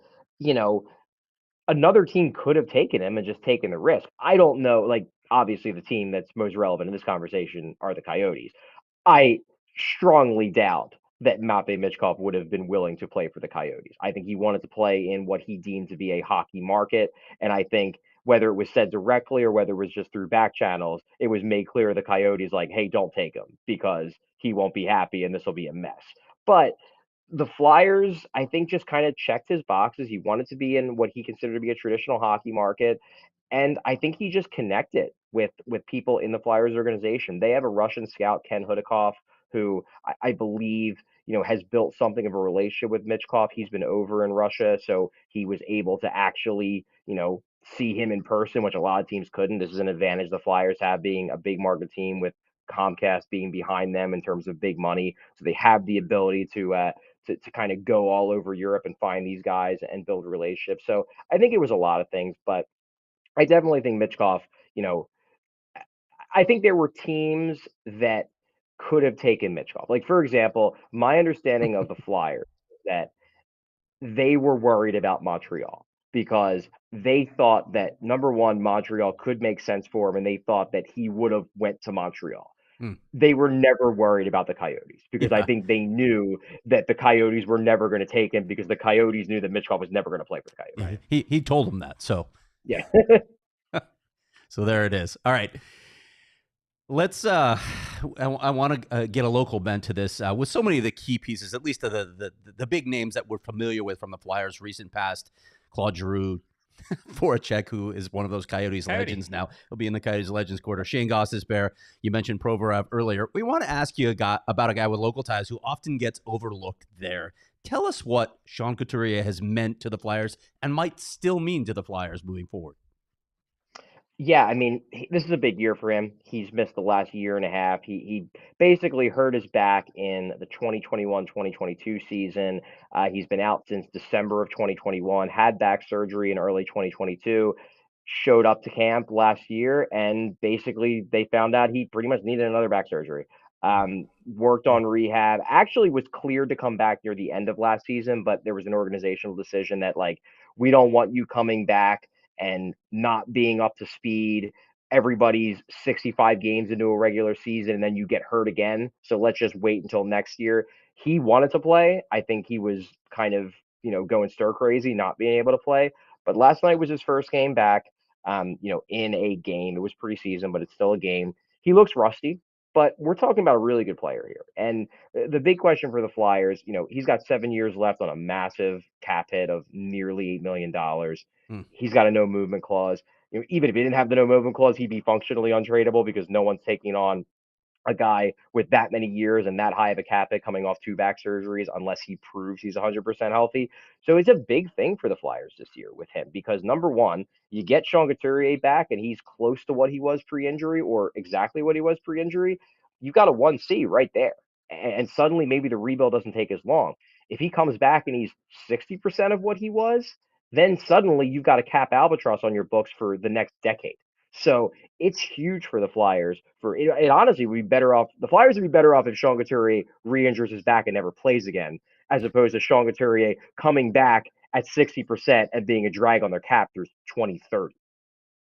another team could have taken him and just taken the risk. I don't know. Like, obviously, the team that's most relevant in this conversation are the Coyotes. I strongly doubt that Matvei Michkov would have been willing to play for the Coyotes. I think he wanted to play in what he deemed to be a hockey market, and I think whether it was said directly or whether it was just through back channels, it was made clear to the Coyotes like, hey, don't take him because he won't be happy and this will be a mess. But the Flyers, I think, just kind of checked his boxes. He wanted to be in what he considered to be a traditional hockey market, and I think he just connected with people in the Flyers organization. They have a Russian scout, Ken Hudakov, who I believe has built something of a relationship with Michkov. He's been over in Russia, so he was able to actually see him in person, which a lot of teams couldn't. This is an advantage the Flyers have, being a big market team with Comcast being behind them in terms of big money. So they have the ability to kind of go all over Europe and find these guys and build relationships. So I think it was a lot of things, but I definitely think Michkov, I think there were teams that could have taken Michkov. Like, for example, my understanding of the Flyers is that they were worried about Montreal because they thought that, number one, Montreal could make sense for him, and they thought that he would have went to Montreal. They were never worried about the Coyotes because I think they knew that the Coyotes were never going to take him because the Coyotes knew that Michkov was never going to play for the Coyotes. Yeah, he told them that. So yeah. So there it is. All right. Let's I want to get a local bent to this with so many of the key pieces, at least of the big names that we're familiar with from the Flyers' recent past. Claude Giroux, Voracek, who is one of those Coyotes legends now. He'll be in the Coyotes Legends Quarter. Shane Gostisbehere, you mentioned Provorov earlier. We want to ask you about a guy with local ties who often gets overlooked there. Tell us what Sean Couturier has meant to the Flyers and might still mean to the Flyers moving forward. Yeah, I mean, this is a big year for him. He's missed the last year and a half. He basically hurt his back in the 2021-2022 season. He's been out since December of 2021, had back surgery in early 2022, showed up to camp last year, and basically they found out he pretty much needed another back surgery. Worked on rehab, actually was cleared to come back near the end of last season, but there was an organizational decision that, like, we don't want you coming back and not being up to speed. Everybody's 65 games into a regular season and then you get hurt again. So let's just wait until next year. He wanted to play. I think he was kind of, going stir crazy, not being able to play. But last night was his first game back, in a game. It was preseason, but it's still a game. He looks rusty, but we're talking about a really good player here. And the big question for the Flyers, he's got 7 years left on a massive cap hit of nearly $8 million. He's got a no movement clause. Even if he didn't have the no movement clause, he'd be functionally untradeable because no one's taking on a guy with that many years and that high of a cap hit coming off 2 back surgeries unless he proves he's 100% healthy. So it's a big thing for the Flyers this year with him because, number one, you get Sean Couturier back and he's close to what he was pre-injury or exactly what he was pre-injury. You've got a 1C right there. And suddenly maybe the rebuild doesn't take as long. If he comes back and he's 60% of what he was, then suddenly you've got a cap albatross on your books for the next decade. So it's huge for the Flyers. For it honestly would be better off. The Flyers would be better off if Sean Couturier re-injures his back and never plays again, as opposed to Sean Couturier coming back at 60% and being a drag on their cap through 2030.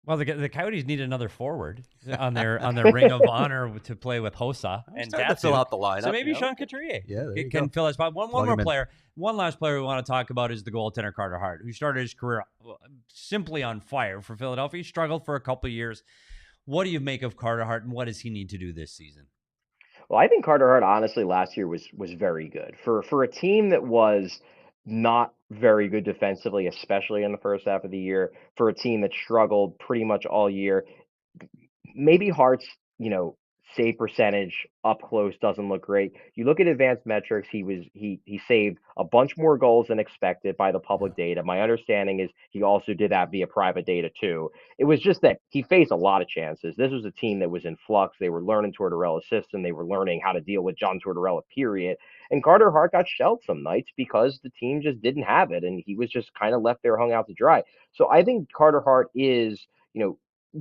Well, the Coyotes need another forward on their ring of honor to play with Hossa and to fill out the lineup. So maybe Sean Couturier can fill that spot. One Plug more player. One last player we want to talk about is the goaltender Carter Hart, who started his career simply on fire for Philadelphia. He struggled for a couple of years. What do you make of Carter Hart, and what does he need to do this season? Well, I think Carter Hart honestly last year was very good for a team that was not very good defensively, especially in the first half of the year. For a team that struggled pretty much all year, maybe Hart's, save percentage up close doesn't look great. You look at advanced metrics, he saved a bunch more goals than expected by the public data. My understanding is he also did that via private data too. It was just that he faced a lot of chances. This was a team that was in flux. They were learning Tortorella's system. They were learning how to deal with John Tortorella, period. And Carter Hart got shelled some nights because the team just didn't have it, and he was just kind of left there hung out to dry. So I think Carter Hart is,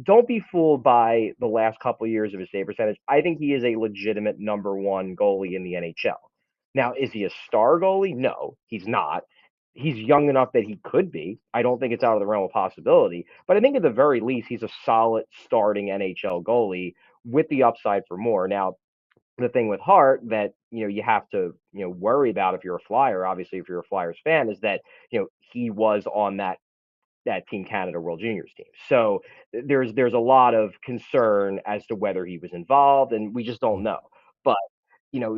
don't be fooled by the last couple of years of his save percentage. I think he is a legitimate number one goalie in the NHL. Now, is he a star goalie? No, he's not. He's young enough that he could be. I don't think it's out of the realm of possibility. But I think at the very least, he's a solid starting NHL goalie with the upside for more. Now, the thing with Hart that, you have to, worry about if you're a Flyer, obviously if you're a Flyers fan, is that, he was on that Team Canada World Juniors team. So there's a lot of concern as to whether he was involved, and we just don't know. But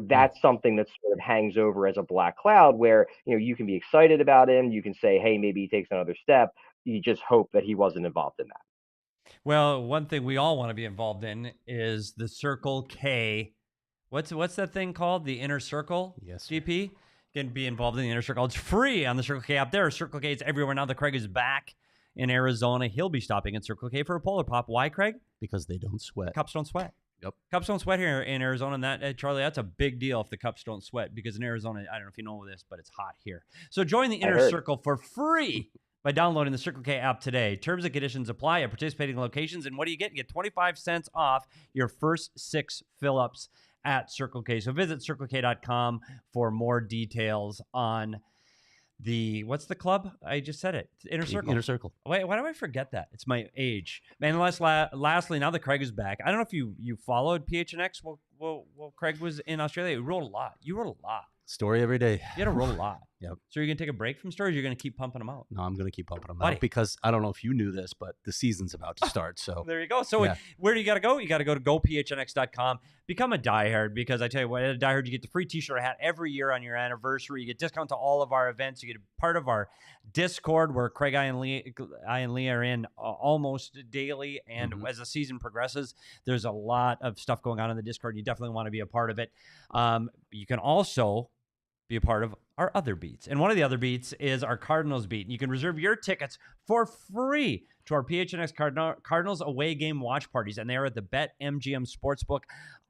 that's something that sort of hangs over as a black cloud where, you can be excited about him. You can say, hey, maybe he takes another step. You just hope that he wasn't involved in that. Well, one thing we all want to be involved in is the Circle K. What's that thing called? The Inner Circle? Yes. GP? Can be involved in the Inner Circle. It's free on the Circle K app. There are Circle K's everywhere now that Craig is back in Arizona. He'll be stopping at Circle K for a Polar Pop. Why, Craig? Because they don't sweat. Cups don't sweat. Yep. Cups don't sweat here in Arizona. And that, Charlie, that's a big deal if the cups don't sweat, because in Arizona, I don't know if you know this, but it's hot here. So join the Inner Circle for free by downloading the Circle K app today. Terms and conditions apply at participating locations. And what do you get? You get 25 cents off your first 6 fill-ups at Circle K. So visit CircleK.com for more details on what's the club? I just said it. Inner Circle. Inner Circle. Wait, why do I forget that? It's my age. And lastly, now that Craig is back, I don't know if you followed PHNX. Well, Craig was in Australia. You wrote a lot. Story every day. You had to roll a lot. Yep. So you're going to take a break from stories? Or you're going to keep pumping them out? No, I'm going to keep pumping them Buddy. out because I don't know if you knew this, but the season's about to start. So there you go. So where do you got to go? You got to go to gophnx.com. Become a diehard, because I tell you what, at a diehard, you get the free t-shirt or hat every year on your anniversary. You get discount to all of our events. You get part of our Discord where Craig, I and Lee are in almost daily. And as the season progresses, there's a lot of stuff going on in the Discord. You definitely want to be a part of it. You can also be a part of our other beats. And one of the other beats is our Cardinals beat. And you can reserve your tickets for free to our PHNX Cardinals away game watch parties. And they are at the BetMGM Sportsbook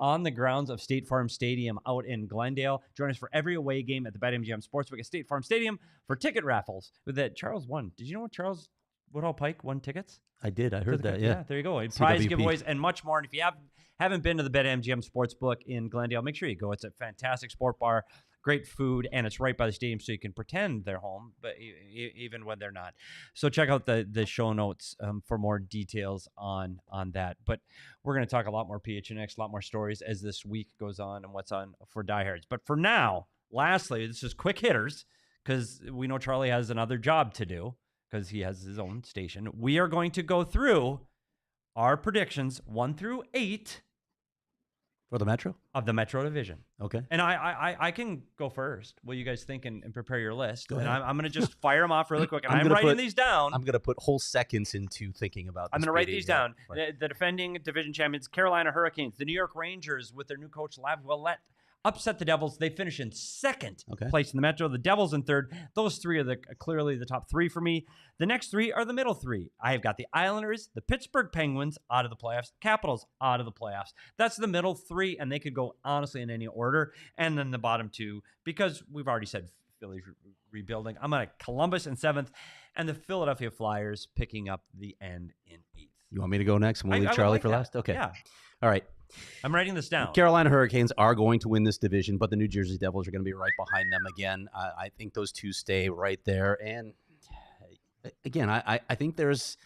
on the grounds of State Farm Stadium out in Glendale. Join us for every away game at the BetMGM Sportsbook at State Farm Stadium for ticket raffles. With that, Charles won. Did you know Charles Woodall Pike won tickets? I did. I heard that. Yeah. There you go. Prize giveaways and much more. And if you haven't been to the BetMGM Sportsbook in Glendale, make sure you go. It's a fantastic sport bar. Great food, and it's right by the stadium, so you can pretend they're home, but even when they're not. So check out the show notes for more details on that. But we're going to talk a lot more PHNX, a lot more stories as this week goes on and what's on for diehards. But for now, lastly, this is quick hitters, because we know Charlie has another job to do because he has his own station. We are going to go through our predictions 1 through 8 for the Metro? Of the Metro Division. Okay. And I can go first. What you guys think and prepare your list. Go and ahead. I'm going to just fire them off really quick. And I'm writing these down. I'm going to put whole seconds into thinking about this. I'm going to write these down. Right. The defending division champions, Carolina Hurricanes, the New York Rangers with their new coach, Lav Willett, upset the Devils. They finish in second place in the Metro. The Devils in third. Those three are clearly the top 3 for me. The next 3 are the middle 3. I have got the Islanders, the Pittsburgh Penguins out of the playoffs, Capitals out of the playoffs. That's the middle 3, and they could go honestly in any order. And then the bottom 2, because we've already said Philly's rebuilding. I'm on Columbus in 7th, and the Philadelphia Flyers picking up the end in 8th. You want me to go next, and we'll leave Charlie for last? Okay. Yeah. All right. I'm writing this down. Carolina Hurricanes are going to win this division, but the New Jersey Devils are going to be right behind them again. I think those two stay right there. And again, I think there's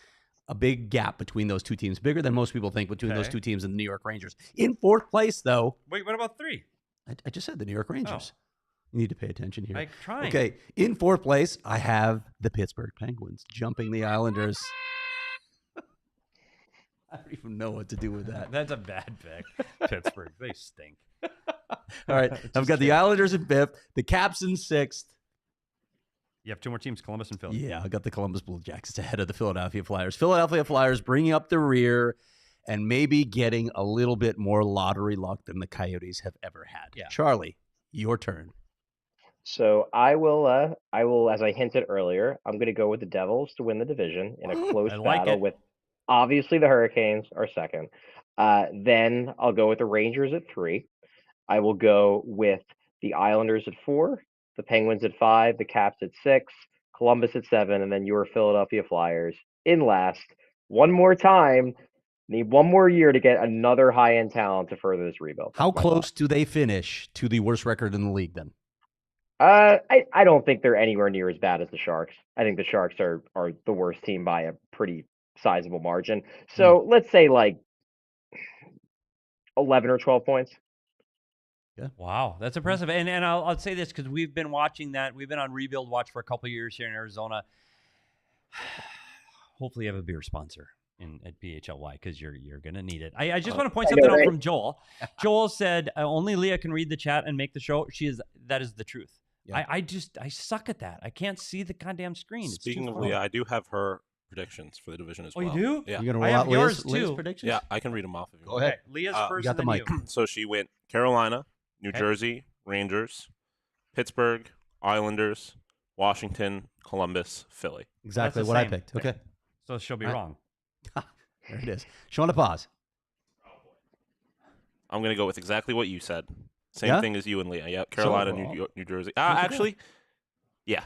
a big gap between those two teams, bigger than most people think, between those two teams and the New York Rangers. In 4th place, though. Wait, what about 3? I just said the New York Rangers. Oh. You need to pay attention here. I'm trying. Okay, in 4th place, I have the Pittsburgh Penguins jumping the Islanders. I don't even know what to do with that. That's a bad pick. Pittsburgh, they stink. All right, I've got the Islanders in 5th, the Caps in 6th. You have 2 more teams, Columbus and Philly. Yeah, I got the Columbus Blue Jackets ahead of the Philadelphia Flyers. Philadelphia Flyers bringing up the rear and maybe getting a little bit more lottery luck than the Coyotes have ever had. Yeah. Charlie, your turn. So I will, as I hinted earlier, I'm going to go with the Devils to win the division in a close battle with obviously the Hurricanes are second. Then I'll go with the Rangers at 3. I will go with the Islanders at 4, the Penguins at 5, the Caps at 6, Columbus at 7, and then your Philadelphia Flyers in last. One more time. Need one more year to get another high-end talent to further this rebuild. How close do they finish to the worst record in the league then? I don't think they're anywhere near as bad as the Sharks. I think the Sharks are the worst team by a pretty sizable margin. So let's say like 11 or 12 points. Yeah. Wow, that's impressive. And I'll say this because we've been watching that. We've been on rebuild watch for a couple of years here in Arizona. Hopefully, you have a beer sponsor at PHLY because you're gonna need it. I just want to point something out from Joel. Joel said only Leah can read the chat and make the show. That is the truth. Yeah. I suck at that. I can't see the goddamn screen. Speaking of Leah, I do have her predictions for the division as well. Oh, you do? Yeah. You're gonna roll out Leah's predictions? Yeah, I can read them off of you. Go ahead. Okay. Leah's first. You got the mic. So she went Carolina, New Jersey, Rangers, Pittsburgh, Islanders, Washington, Columbus, Philly. Exactly what I picked. Okay. So she'll be wrong. There it is. Showing a pause. I'm going to go with exactly what you said. Same thing as you and Leah. Yep. Carolina, New Jersey. Actually, yeah.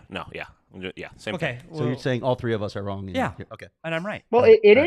Same okay. thing. Well, so you're saying all three of us are wrong? Yeah. Okay. And I'm right. Well, it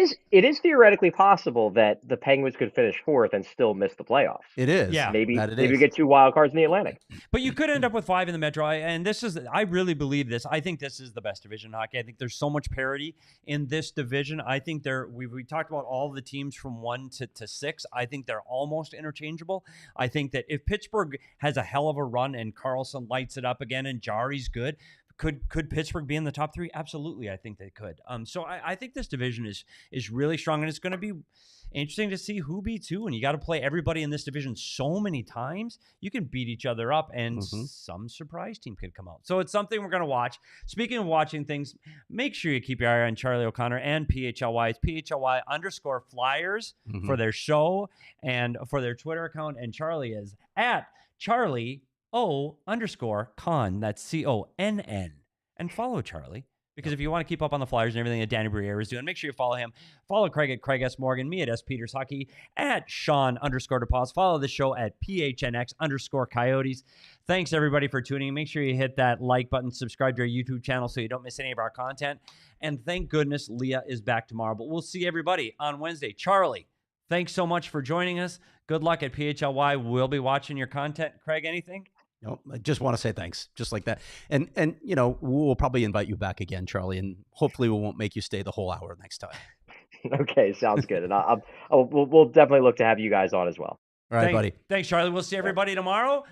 is theoretically possible that the Penguins could finish fourth and still miss the playoffs. It is. Yeah. Maybe we get 2 wild cards in the Atlantic. But you could end up with 5 in the Metro. And I really believe this. I think this is the best division in hockey. I think there's so much parity in this division. I think we talked about all the teams from 1 to 6. I think they're almost interchangeable. I think that if Pittsburgh has a hell of a run and Karlsson lights it up again and Jari's good, Could Pittsburgh be in the top 3? Absolutely, I think they could. So I think this division is really strong, and it's going to be interesting to see who beats who. And you got to play everybody in this division so many times. You can beat each other up, and some surprise team could come out. So it's something we're going to watch. Speaking of watching things, make sure you keep your eye on Charlie O'Connor and PHLY. It's PHLY_Flyers for their show and for their Twitter account, and Charlie is at Charlie O_Conn. That's CONN. And follow Charlie, because if you want to keep up on the Flyers and everything that Danny Briere is doing, make sure you follow him. Follow Craig at Craig S. Morgan, me at S. Peters Hockey, at Sean_DePaz. Follow the show at PHNX_Coyotes. Thanks, everybody, for tuning in. Make sure you hit that like button, subscribe to our YouTube channel so you don't miss any of our content. And thank goodness Leah is back tomorrow. But we'll see everybody on Wednesday. Charlie, thanks so much for joining us. Good luck at PHLY. We'll be watching your content. Craig, anything? No, I just want to say thanks, just like that. And we'll probably invite you back again, Charlie, and hopefully we won't make you stay the whole hour next time. Okay, sounds good. And we'll definitely look to have you guys on as well. All right, buddy. Thanks, Charlie. We'll see everybody tomorrow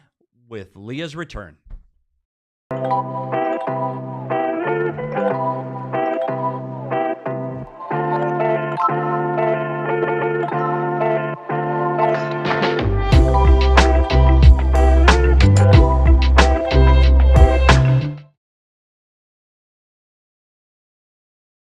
with Leah's return.